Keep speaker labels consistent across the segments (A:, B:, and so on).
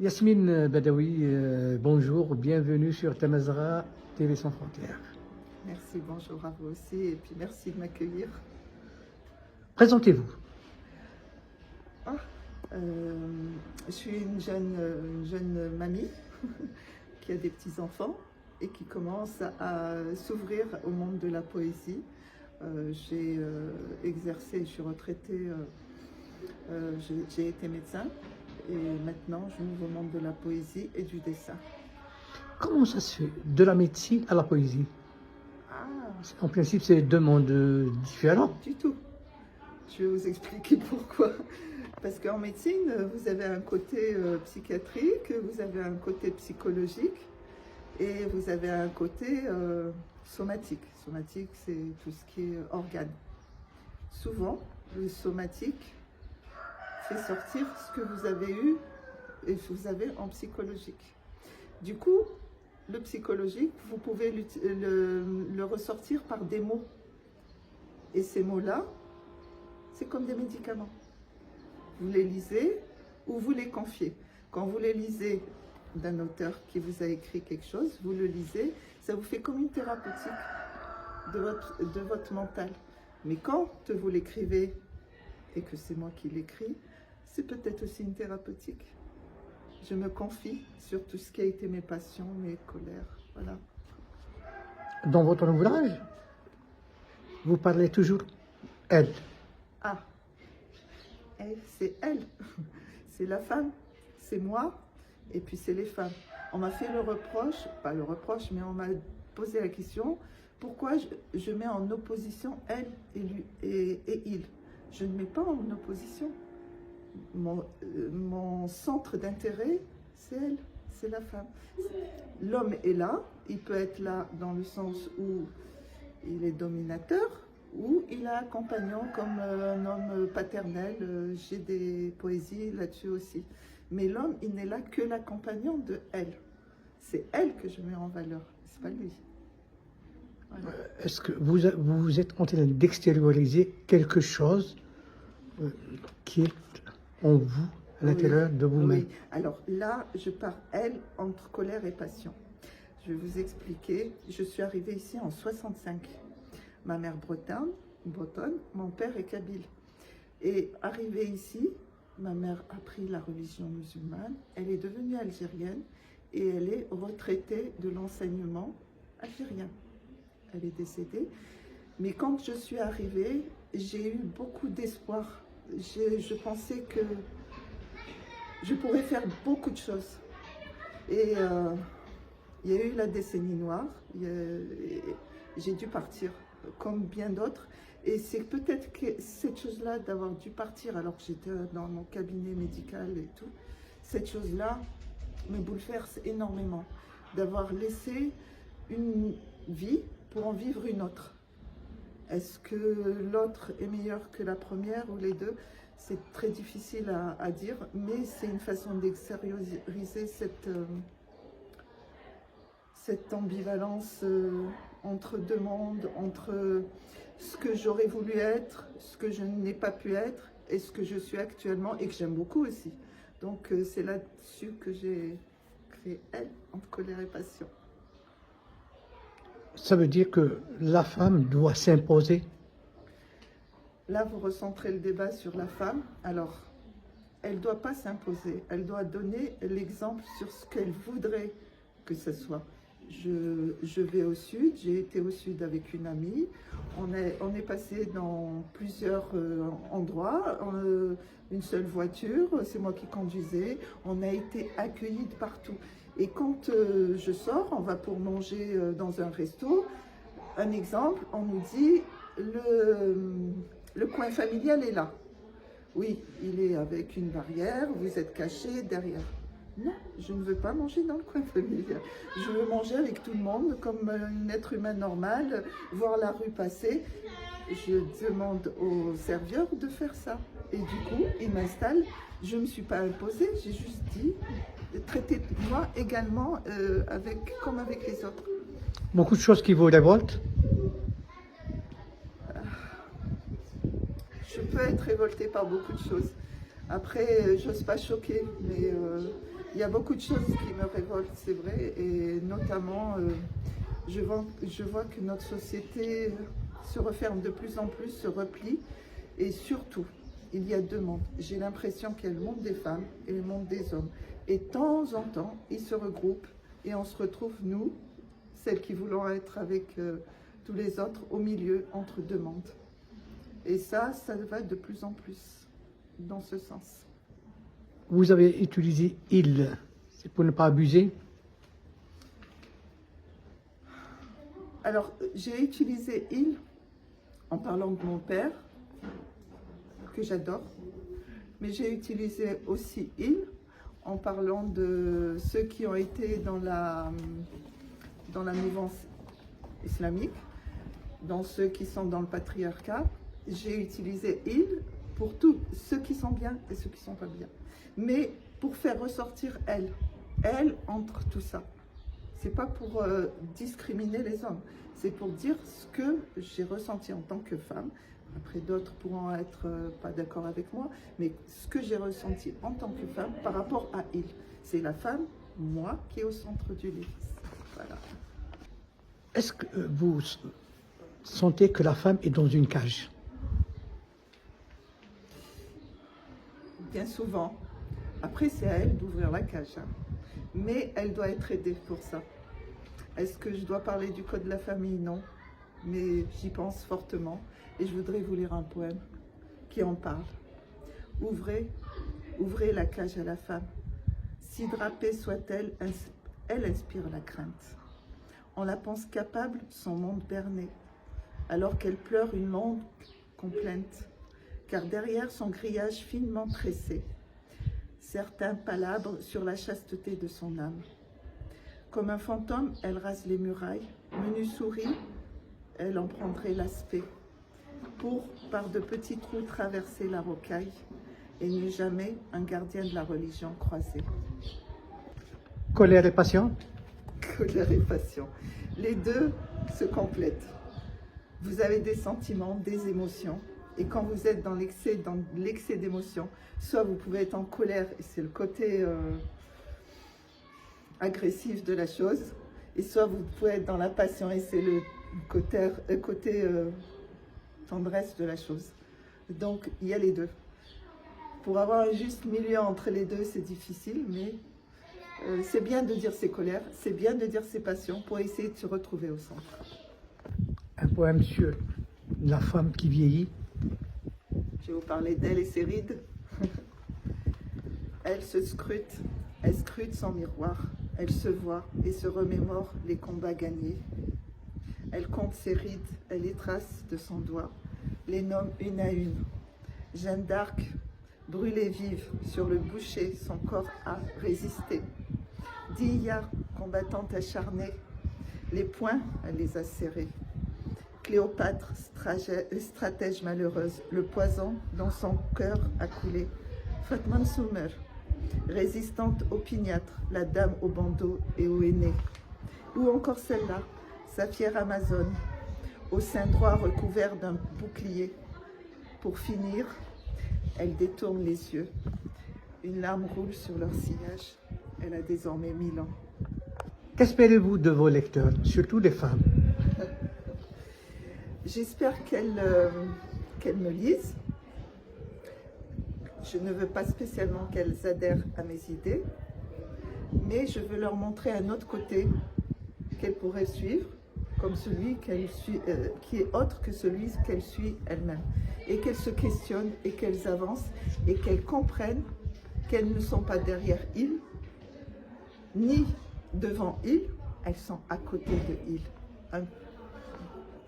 A: Yasmine Badawi, bonjour, bienvenue sur Tamazra TV Sans Frontières.
B: Merci, bonjour à vous aussi et puis merci de m'accueillir.
A: Présentez-vous.
B: Ah, je suis une jeune mamie qui a des petits-enfants et qui commence à s'ouvrir au monde de la poésie. J'ai exercé, je suis retraitée, j'ai été médecin et maintenant je m'ouvre au monde de la poésie et du dessin.
A: Comment ça se fait, de la médecine à la poésie?
B: Ah,
A: En principe, c'est deux mondes différents.
B: du tout. Je vais vous expliquer pourquoi. Parce qu'en médecine, vous avez un côté psychiatrique, vous avez un côté psychologique et vous avez un côté somatique. Somatique, c'est tout ce qui est organe. Souvent, le somatique fait sortir ce que vous avez eu et ce que vous avez en psychologique. Du coup, le psychologique, vous pouvez le ressortir par des mots. Et ces mots-là, c'est comme des médicaments. Vous les lisez ou vous les confiez. Quand vous les lisez d'un auteur qui vous a écrit quelque chose, vous le lisez, ça vous fait comme une thérapeutique de votre mental. Mais quand vous l'écrivez et que c'est moi qui l'écris, c'est peut-être aussi une thérapeutique. Je me confie sur tout ce qui a été mes passions, mes colères. Voilà.
A: Dans votre ouvrage, vous parlez toujours elle.
B: Ah, elle, c'est elle. C'est la femme, c'est moi, et puis c'est les femmes. On m'a fait le reproche, pas le reproche, mais on m'a posé la question, pourquoi je mets en opposition elle et lui et il? Je ne mets pas en opposition. Mon centre d'intérêt, c'est elle, c'est la femme. L'homme est là, il peut être là dans le sens où il est dominateur, ou il a un compagnon comme un homme paternel. J'ai des poésies là-dessus aussi. Mais l'homme, il n'est là que l'accompagnant de elle. C'est elle que je mets en valeur, c'est pas lui. Voilà.
A: Est-ce que vous êtes en train d'extérioriser quelque chose qui est en vous, à l'intérieur de vous-même?
B: Oui, alors là, je pars, elle, entre colère et passion. Je vais vous expliquer. Je suis arrivée ici en 65. Ma mère bretonne, mon père est kabyle. Et arrivée ici, ma mère a pris la religion musulmane, elle est devenue algérienne et elle est retraitée de l'enseignement algérien. Elle est décédée. Mais quand je suis arrivée, j'ai eu beaucoup d'espoir. Je pensais que je pourrais faire beaucoup de choses. Et il y a eu la décennie noire. J'ai dû partir, comme bien d'autres. Et c'est peut-être que cette chose-là, d'avoir dû partir alors que j'étais dans mon cabinet médical et tout, cette chose-là me bouleverse énormément. D'avoir laissé une vie pour en vivre une autre. Est-ce que l'autre est meilleur que la première ou les deux? C'est très difficile à dire, mais c'est une façon d'extérioriser cette ambivalence entre deux mondes, entre ce que j'aurais voulu être, ce que je n'ai pas pu être, et ce que je suis actuellement, et que j'aime beaucoup aussi. Donc c'est là-dessus que j'ai créé Elle, entre colère et passion.
A: Ça veut dire que la femme doit s'imposer?
B: Là, vous recentrez le débat sur la femme. Alors, elle ne doit pas s'imposer. Elle doit donner l'exemple sur ce qu'elle voudrait que ce soit. Je vais au sud, j'ai été au sud avec une amie. On est passé dans plusieurs endroits, une seule voiture, c'est moi qui conduisais. On a été accueillis de partout. Et quand je sors, on va pour manger dans un resto. Un exemple, on nous dit le coin familial est là. Oui, il est avec une barrière, vous êtes caché derrière. Non, je ne veux pas manger dans le coin familial. Je veux manger avec tout le monde comme un être humain normal, voir la rue passer. Je demande au serveur de faire ça. Et du coup, il m'installe. Je ne me suis pas imposée, j'ai juste dit, traitez-moi également comme avec les autres.
A: Beaucoup de choses qui vous révoltent?
B: Je peux être révoltée par beaucoup de choses. Après, j'ose pas choquer, mais Il y a beaucoup de choses qui me révoltent, c'est vrai, et notamment, je vois que notre société se referme de plus en plus, se replie, et surtout, il y a deux mondes. J'ai l'impression qu'il y a le monde des femmes et le monde des hommes. Et de temps en temps, ils se regroupent et on se retrouve, nous, celles qui voulons être avec tous les autres, au milieu, entre deux mondes. Et ça va de plus en plus dans ce sens.
A: Vous avez utilisé « il », c'est pour ne pas abuser?
B: Alors, j'ai utilisé « il » en parlant de mon père, que j'adore, mais j'ai utilisé aussi « il » en parlant de ceux qui ont été dans la mouvance islamique, dans ceux qui sont dans le patriarcat. J'ai utilisé « il » pour tous ceux qui sont bien et ceux qui ne sont pas bien. Mais pour faire ressortir elle entre tout ça. C'est pas pour discriminer les hommes, c'est pour dire ce que j'ai ressenti en tant que femme. Après, d'autres pourront être pas d'accord avec moi, mais ce que j'ai ressenti en tant que femme par rapport à il. C'est la femme, moi, qui est au centre du livre. Voilà.
A: Est-ce que vous sentez que la femme est dans une cage?
B: Bien souvent. Après, c'est à elle d'ouvrir la cage. Hein. Mais elle doit être aidée pour ça. Est-ce que je dois parler du code de la famille? Non. Mais j'y pense fortement. Et je voudrais vous lire un poème qui en parle. Ouvrez la cage à la femme. Si drapée soit-elle, elle inspire la crainte. On la pense capable, son monde berné, alors qu'elle pleure une longue complainte. Car derrière son grillage finement tressé, certains palabrent sur la chasteté de son âme. Comme un fantôme, elle rase les murailles, menue souris, elle en prendrait l'aspect, pour, par de petits trous, traverser la rocaille, et n'est jamais un gardien de la religion croisé.
A: Colère et passion?
B: Colère et passion. Les deux se complètent. Vous avez des sentiments, des émotions, et quand vous êtes dans l'excès d'émotions, soit vous pouvez être en colère, et c'est le côté agressif de la chose, et soit vous pouvez être dans la passion, et c'est le côté tendresse de la chose. Donc, il y a les deux. Pour avoir un juste milieu entre les deux, c'est difficile, mais c'est bien de dire ses colères, c'est bien de dire ses passions pour essayer de se retrouver au centre.
A: Un poème sur la femme qui vieillit.
B: Je vais vous parler d'elle et ses rides. Elle se scrute, elle scrute son miroir, elle se voit et se remémore les combats gagnés. Elle compte ses rides, elle les trace de son doigt, les nomme une à une. Jeanne d'Arc, brûlée vive sur le bûcher, son corps a résisté. Dihya, combattante acharnée, les poings, elle les a serrés. Cléopâtre, stratège malheureuse, le poison dans son cœur a coulé. Fatma Soumer, résistante opiniâtre, la dame au bandeau et au henné. Ou encore celle-là, sa fière Amazone, au sein droit recouvert d'un bouclier. Pour finir, elle détourne les yeux. Une larme roule sur leur sillage. Elle a désormais 1000 ans.
A: Qu'espérez-vous de vos lecteurs, surtout des femmes?
B: J'espère qu'elles me lisent. Je ne veux pas spécialement qu'elles adhèrent à mes idées, mais je veux leur montrer un autre côté qu'elles pourraient suivre, comme celui qu'elle suit, qui est autre que celui qu'elle suit elle-même. Et qu'elles se questionnent et qu'elles avancent et qu'elles comprennent qu'elles ne sont pas derrière il, ni devant il, elles sont à côté de il.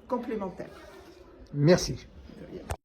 B: Complémentaire.
A: Merci.